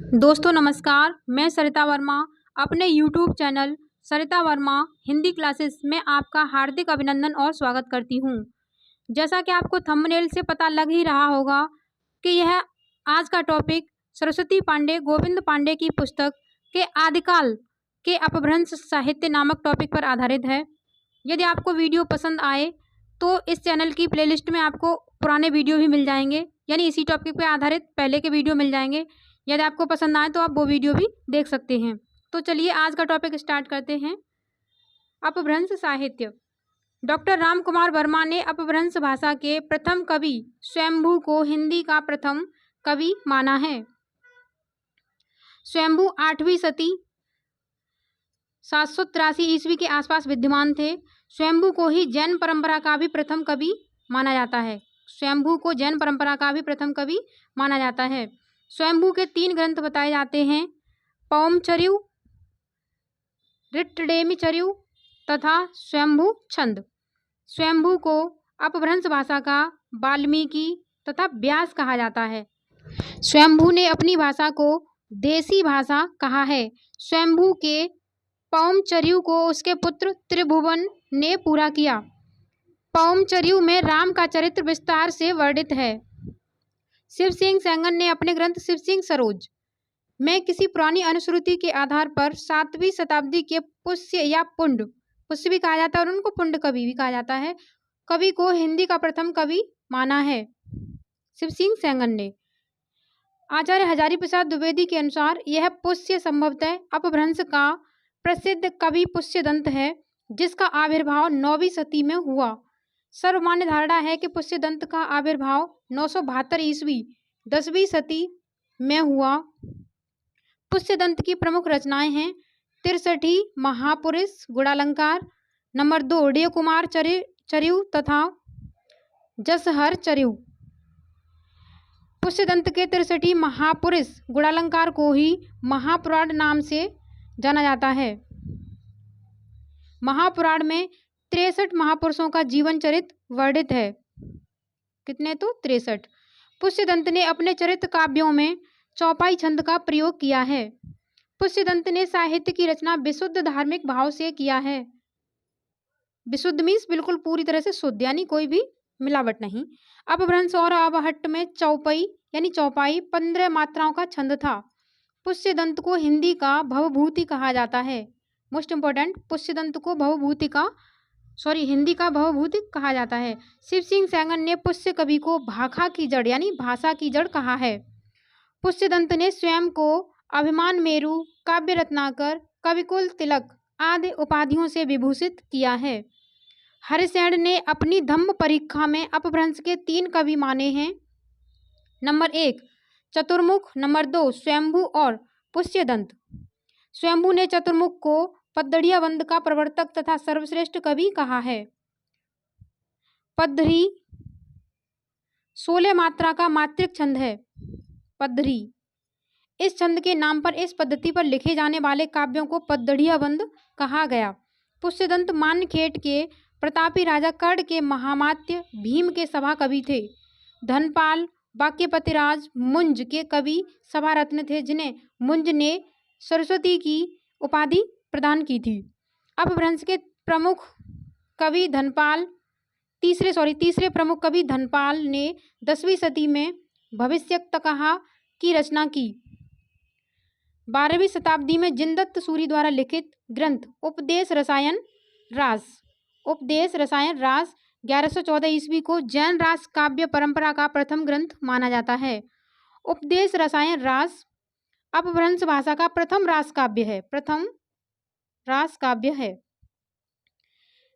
दोस्तों नमस्कार, मैं सरिता वर्मा अपने YouTube चैनल सरिता वर्मा हिंदी क्लासेस में आपका हार्दिक अभिनंदन और स्वागत करती हूँ। जैसा कि आपको थंबनेल से पता लग ही रहा होगा कि यह आज का टॉपिक सरस्वती पांडे गोविंद पांडे की पुस्तक के आदिकाल के अपभ्रंश साहित्य नामक टॉपिक पर आधारित है। यदि आपको वीडियो पसंद आए तो इस चैनल की प्लेलिस्ट में आपको पुराने वीडियो भी मिल जाएंगे, यानी इसी टॉपिक पर आधारित पहले के वीडियो मिल जाएंगे। यदि आपको पसंद आए तो आप वो वीडियो भी देख सकते हैं। तो चलिए आज का टॉपिक स्टार्ट करते हैं। अपभ्रंश साहित्य। डॉक्टर राम कुमार वर्मा ने अपभ्रंश भाषा के प्रथम कवि स्वयंभू को हिंदी का प्रथम कवि माना है। स्वयंभू 8वीं शती 783 ईस्वी के आसपास विद्यमान थे। स्वयंभू को ही जैन परंपरा का भी प्रथम कवि माना जाता है। स्वयंभू को जैन परंपरा का भी प्रथम कवि माना जाता है। स्वयंभू के 3 ग्रंथ बताए जाते हैं, पौमचर्यु, ऋट्टडेमीचर्यु तथा स्वयंभू छंद। स्वयंभू को अपभ्रंश भाषा का वाल्मीकि तथा व्यास कहा जाता है। स्वयंभू ने अपनी भाषा को देसी भाषा कहा है। स्वयंभू के पौमचर्यु को उसके पुत्र त्रिभुवन ने पूरा किया। पौमचर्यु में राम का चरित्र विस्तार से वर्णित है। शिव सिंह सेंगन ने अपने ग्रंथ शिव सिंह सरोज में किसी पुरानी अनुश्रुति के आधार पर 7वीं शताब्दी के पुष्य या पुंड, पुष्य भी कहा जाता है और उनको पुंड कवि भी कहा जाता है, कवि को हिंदी का प्रथम कवि माना है शिव सिंह सेंगन ने। आचार्य हजारी प्रसाद द्विवेदी के अनुसार यह पुष्य संभवतः अपभ्रंश का प्रसिद्ध कवि पुष्यदंत है, जिसका आविर्भाव 9वीं शती में हुआ। सर्वमान्य धारणा है कि पुष्यदंत का आविर्भाव 972 ईस्वी 10वीं शती में हुआ। पुष्यदंत की प्रमुख रचनाएं हैं 63 महापुरुष गुणालंकार, नंबर 2 उदय कुमार चर्यु तथा जसहर चर्यु। पुष्यदंत के 63 महापुरुष गुणालंकार को ही महापुराण नाम से जाना जाता है। महापुराण में 63 महापुरुषों का जीवन चरित्र वर्णित है। कितने? तो 63। पुष्यदंत ने अपने चरित्र काव्यों में चौपाई छंद का प्रयोग किया है। पुष्यदंत ने साहित्य की रचना विशुद्ध धार्मिक भाव से किया है। विशुद्ध मीन्स बिल्कुल पूरी तरह से शुद्ध, यानी कोई भी मिलावट नहीं। अपभ्रंश और अवहट्ट में चौपाई यानी चौपाई 15 मात्राओं का छंद था। पुष्यदंत को हिंदी का भवभूति कहा जाता है। मोस्ट इंपॉर्टेंट, पुष्यदंत को हिंदी का भवभूति कहा जाता है। शिव सिंह सेंगन ने पुष्य कवि को भाखा की जड़ यानी भाषा की जड़ कहा है। पुष्यदंत ने स्वयं को अभिमान मेरु, काव्य रत्नाकर, कविकुल तिलक आदि उपाधियों से विभूषित किया है। हरिसेन ने अपनी धम्म परीक्षा में अपभ्रंश के 3 कवि माने हैं, नंबर 1 चतुर्मुख, नंबर 2 स्वयंभू और पुष्यदंत। स्वयंभू ने चतुर्मुख को पद्धड़िया वंद का प्रवर्तक तथा सर्वश्रेष्ठ कवि कहा है। पद्धरि 16 मात्रा का मात्रिक छंद है। पद्धरि इस छंद के नाम पर इस पद्धति पर लिखे जाने वाले काव्यों को पद्धड़िया वंद कहा गया। पुष्यदंत मान्यखेट के प्रतापी राजा कर्ण के महामात्य भीम के सभा कवि थे। धनपाल वाक्यपतिराज मुंज के कवि सभारत्न थे, जिन्हें मुंज ने सरस्वती की उपाधि प्रदान की थी। अपभ्रंश के प्रमुख कवि तीसरे प्रमुख कवि धनपाल ने 10वीं शती में भविष्यक्तकहा की रचना की। 12वीं शताब्दी में जिनदत्त सूरी द्वारा लिखित ग्रंथ उपदेश रसायन रास 1114 ईस्वी को जैन रास काव्य परंपरा का प्रथम ग्रंथ माना जाता है। उपदेश रसायन रास अपभ्रंश भाषा का प्रथम रास काव्य है।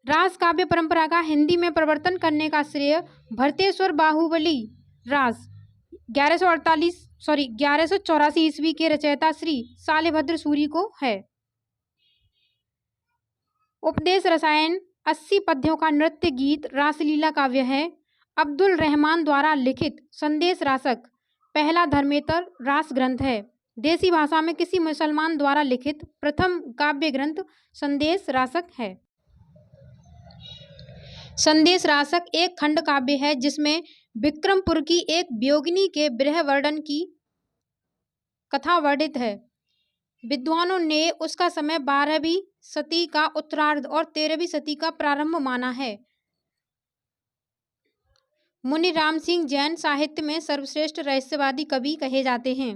रास काव्य परंपरा का हिंदी में प्रवर्तन करने का श्रेय भरतेश्वर बाहुबली रास 1184 ईस्वी के रचयिता श्री शालिभद्र सूरी को है। उपदेश रसायन 80 पद्यों का नृत्य गीत रासलीला काव्य है। अब्दुल रहमान द्वारा लिखित संदेश रासक पहला धर्मेतर रास ग्रंथ है। देसी भाषा में किसी मुसलमान द्वारा लिखित प्रथम काव्य ग्रंथ संदेश रासक है। संदेश रासक एक खंड काव्य है जिसमें विक्रमपुर की एक वियोगिनी के विरह वर्णन की कथा वर्णित है। विद्वानों ने उसका समय 12वीं सदी का उत्तरार्ध और 13वीं सदी का प्रारंभ माना है। मुनि राम सिंह जैन साहित्य में सर्वश्रेष्ठ रहस्यवादी कवि कहे जाते हैं।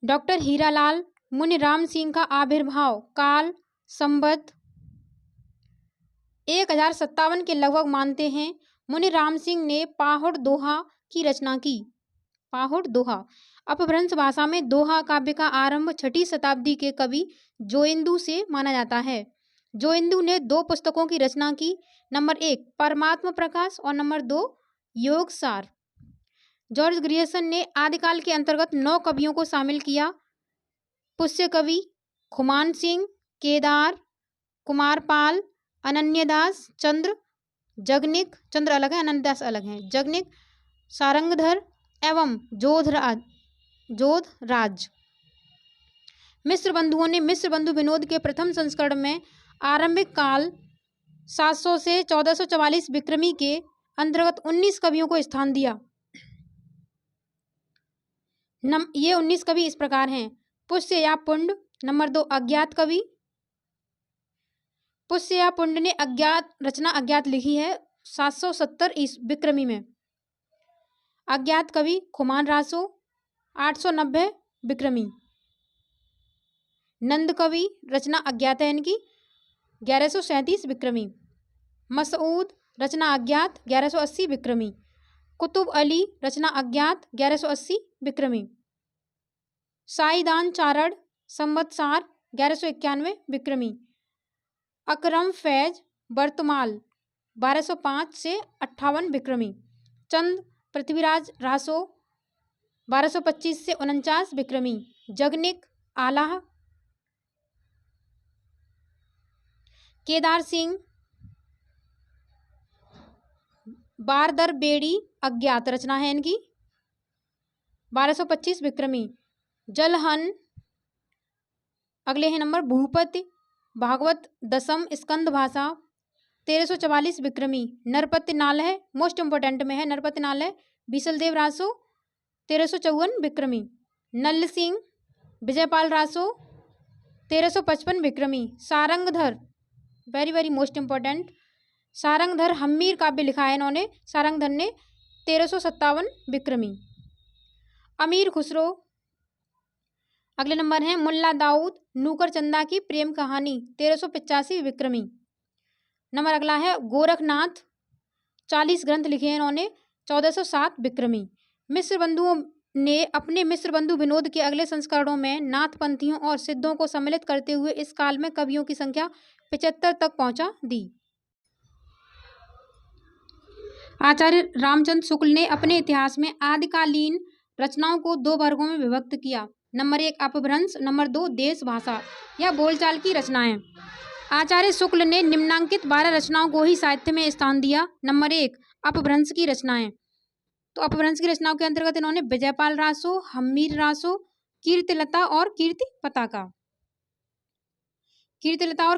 डॉक्टर हीरालाल मुनि राम सिंह का आविर्भाव काल संवत 1057 के लगभग मानते हैं। मुनि राम सिंह ने पाहुड़ दोहा की रचना की। पाहुड़ दोहा अपभ्रंश भाषा में दोहा काव्य का आरंभ 6वीं शताब्दी के कवि जोइंदू से माना जाता है। जोइंदू ने 2 पुस्तकों की रचना की, नंबर 1 परमात्मा प्रकाश और नंबर 2 योग सार। जॉर्ज ग्रियर्सन ने आदिकाल के अंतर्गत 9 कवियों को शामिल किया। पुष्य कवि खुमान सिंह, केदार, कुमारपाल, अनन्यदास, चंद्र, जगनिक, चंद्र अलग है, अनन्यदास अलग है, जगनिक, सारंगधर एवं जोधराज। मिश्र बंधुओं ने मिश्र बंधु विनोद के प्रथम संस्करण में आरंभिक काल 700 से 1444 विक्रमी के अंतर्गत 19 कवियों को स्थान दिया। ये 19 कवि इस प्रकार हैं। पुष्य या पुंड, नंबर 2 अज्ञात कवि। पुष्य या पुंड ने रचना अज्ञात लिखी है 770 विक्रमी में। अज्ञात कवि खुमान रासो 890 विक्रमी। नंद कवि रचना अज्ञात है इनकी 1137 विक्रमी। मसऊद रचना अज्ञात 1180 विक्रमी। कुतुब अली रचना अज्ञात 1180 विक्रमी। साईदान चारण संवत्सार 1191 विक्रमी। अकरम फैज बर्तमाल 1205 से 58 विक्रमी। चंद पृथ्वीराज रासो 1225 से 49 विक्रमी। जगनिक आलाह, केदार सिंह बारदर बेड़ी अज्ञात रचना है इनकी 1225 विक्रमी। जलहन अगले हैं नंबर भूपति भागवत दशम स्कंद भाषा 1344 विक्रमी। नरपति नालह मोस्ट इंपोर्टेंट में है, नरपति नालह बीसलदेव रासो 1354 विक्रमी। नल्ल सिंह विजयपाल रासो 1355 विक्रमी। Sarangdhar very very most important, Sarangdhar Hammir काव्य लिखा है इन्होंने, सारंगधर ने 1357 विक्रमी। अमीर खुसरो अगले नंबर है। मुल्ला दाऊद नूकर चंदा की प्रेम कहानी 1385 विक्रमी। नंबर अगला है गोरखनाथ 40 ग्रंथ लिखे हैं इन्होंने 1407 विक्रमी। मिश्र बंधुओं ने अपने मिश्र बंधु विनोद के अगले संस्करणों में नाथपंथियों और सिद्धों को सम्मिलित करते हुए इस काल में कवियों की संख्या 75 तक पहुंचा दी। आचार्य रामचंद्र शुक्ल ने अपने इतिहास में आदिकालीन रचनाओं को 2 वर्गों में विभक्त किया, नंबर 1 अपभ्रंश, नंबर 2 देश भाषा या बोलचाल की रचनाएं। आचार्य शुक्ल ने निम्नांकित 12 रचनाओं को ही साहित्य में स्थान दिया। नंबर 1 अपभ्रंश की रचनाएं। तो अपभ्रंश की रचनाओं के अंतर्गत इन्होंने विजयपाल रासो, हम्मीर रासो, कीर्तिलता और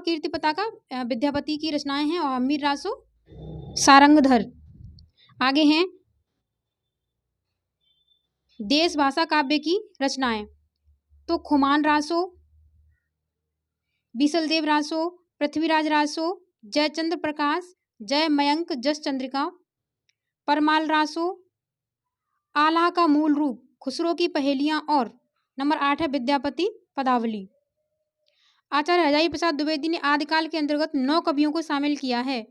कीर्ति पताका विद्यापति की रचनाएं हैं और हम्मीर रासो सारंगधर। आगे हैं देश भाषा काव्य की रचनाएं। तो खुमान रासो, बीसलदेव रासो, पृथ्वीराज रासो, जयचंद्र प्रकाश, जय मयंक जस चंद्रिका, परमाल रासो, आलाह का मूल रूप, खुसरो की पहेलियां और नंबर 8 है विद्यापति पदावली। आचार्य हजारी प्रसाद द्विवेदी ने आदिकाल के अंतर्गत 9 कवियों को शामिल किया है।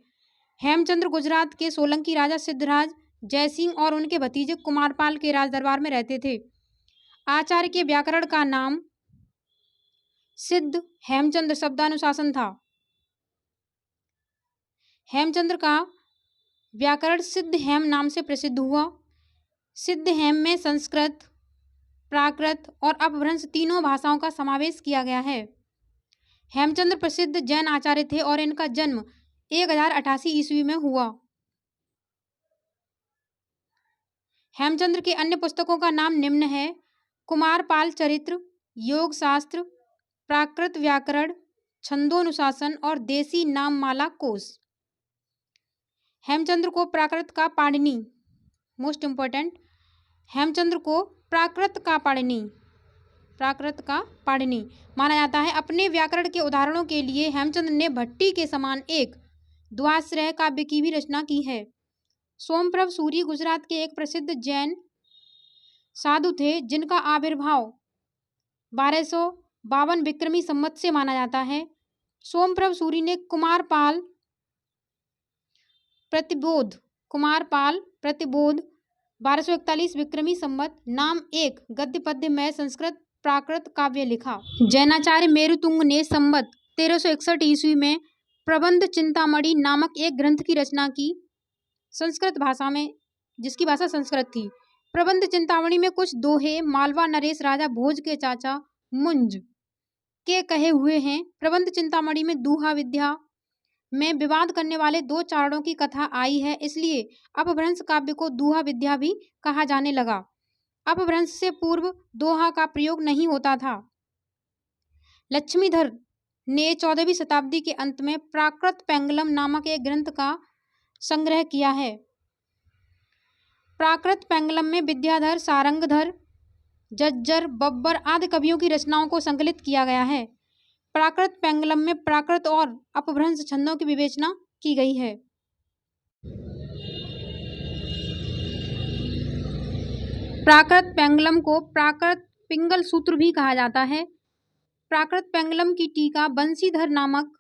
हेमचंद्र गुजरात के सोलंकी राजा सिद्धराज जयसिंह और उनके भतीजे कुमारपाल के राज दरबार में रहते थे। आचार्य के व्याकरण का नाम सिद्ध हेमचंद्र शब्दानुशासन था। हेमचंद्र का व्याकरण सिद्ध हेम नाम से प्रसिद्ध हुआ। सिद्ध हेम में संस्कृत, प्राकृत और अपभ्रंश तीनों भाषाओं का समावेश किया गया है। हेमचंद्र प्रसिद्ध जैन आचार्य थे और इनका जन्म 1088 ईस्वी में हुआ। हेमचंद्र के अन्य पुस्तकों का नाम निम्न है: कुमारपाल चरित्र, योग शास्त्र, प्राकृत व्याकरण, छंदोनुशासन और देसी नाममाला कोश। हेमचंद्र को प्राकृत का पाणिनि मोस्ट इंपोर्टेंट, हेमचंद्र को प्राकृत का पाणिनि माना जाता है। अपने व्याकरण के उदाहरणों के लिए हेमचंद्र ने भट्टी के समान एक द्वाश्रय काव्य की भी रचना की है। सोमप्रभ सूरी गुजरात के एक प्रसिद्ध जैन साधु थे, जिनका आविर्भाव 1252 विक्रमी संवत से माना जाता है। सोमप्रभ सूरी ने कुमारपाल प्रतिबोध 1241 विक्रमी संवत नाम एक गद्य पद्य में संस्कृत प्राकृत काव्य लिखा। जैनाचार्य मेरुतुंग ने संवत 1361 ईस्वी में प्रबंध चिंतामणि नामक एक ग्रंथ की रचना की संस्कृत भाषा में, जिसकी भाषा संस्कृत थी। प्रबंध चिंतामणि में कुछ दोहे मालवा नरेश राजा भोज के चाचा मुंज के कहे हुए हैं। प्रबंध चिंतामणि में दूहा विद्या में विवाद करने वाले दो चारणों की कथा आई है, इसलिए अपभ्रंश काव्य को दूहा विद्या भी कहा जाने लगा। अपभ्रंश से पूर्व दोहा का प्रयोग नहीं होता था। लक्ष्मीधर ने 14वीं शताब्दी के अंत में प्राकृत पेंगलम नामक एक ग्रंथ का संग्रह किया है। प्राकृत पेंगलम में विद्याधर, सारंगधर, जज्जर, बब्बर आदि कवियों की रचनाओं को संकलित किया गया है। प्राकृत पेंगलम में प्राकृत और अपभ्रंश छंदों की विवेचना की गई है। प्राकृत पेंगलम को प्राकृत पिंगल सूत्र भी कहा जाता है। प्राकृत पेंगलम की टीका बंशीधर नामक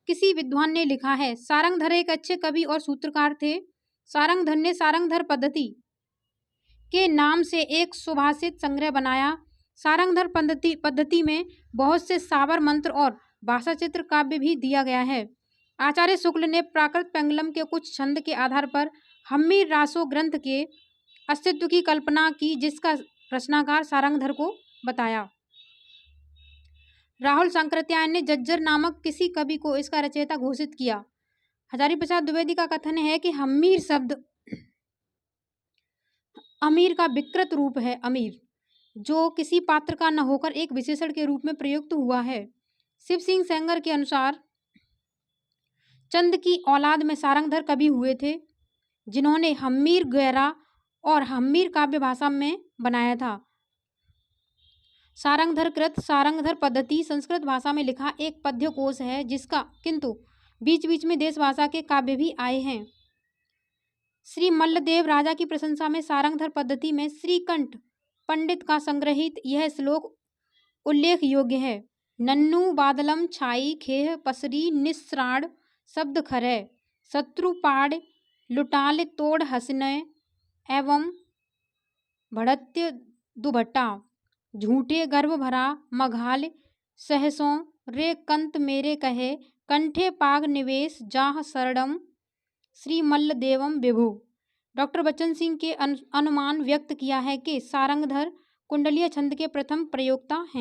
किसी विद्वान ने लिखा है। सारंगधर एक अच्छे कवि और सूत्रकार थे। सारंगधर ने सारंगधर पद्धति के नाम से एक सुभाषित संग्रह बनाया। सारंगधर पद्धति में बहुत से सावर मंत्र और भाषा चित्र काव्य भी दिया गया है। आचार्य शुक्ल ने प्राकृत पेंगलम के कुछ छंद के आधार पर हम्मीर रासो ग्रंथ के अस्तित्व की कल्पना की, जिसका रचनाकार सारंगधर को बताया। राहुल शंकराचार्य ने जज्जर नामक किसी कवि को इसका रचयिता घोषित किया। हजारी प्रसाद द्विवेदी का कथन है कि हम्मीर शब्द अमीर का विकृत रूप है। अमीर जो किसी पात्र का न होकर एक विशेषण के रूप में प्रयुक्त हुआ है। शिव सिंह सेंगर के अनुसार चंद की औलाद में सारंगधर कवि हुए थे, जिन्होंने हम्मीर गैरा और हम्मीर काव्य भाषा में बनाया था। सारंगधर कृत सारंगधर पद्धति संस्कृत भाषा में लिखा एक पद्य कोश है, जिसका किंतु बीच बीच में देश भाषा के काव्य भी आए हैं। श्री मल्लदेव राजा की प्रशंसा में सारंगधर पद्धति में श्रीकंठ पंडित का संग्रहित यह श्लोक उल्लेख योग्य है। नन्नू बादलम छाई खेह पसरी निस्राण शब्द खरे शत्रु पाड़ लुटाल तोड़ हसनय एवं भड़त्य दुभट्टा झूठे गर्भ भरा मघाल सहसों रे कंत मेरे कहे कंठे पाग निवेश जाह शरणम श्री मल्लदेवम विभु। डॉक्टर बच्चन सिंह के अनुमान व्यक्त किया है कि सारंगधर कुंडलीय छंद के प्रथम प्रयोक्ता हैं।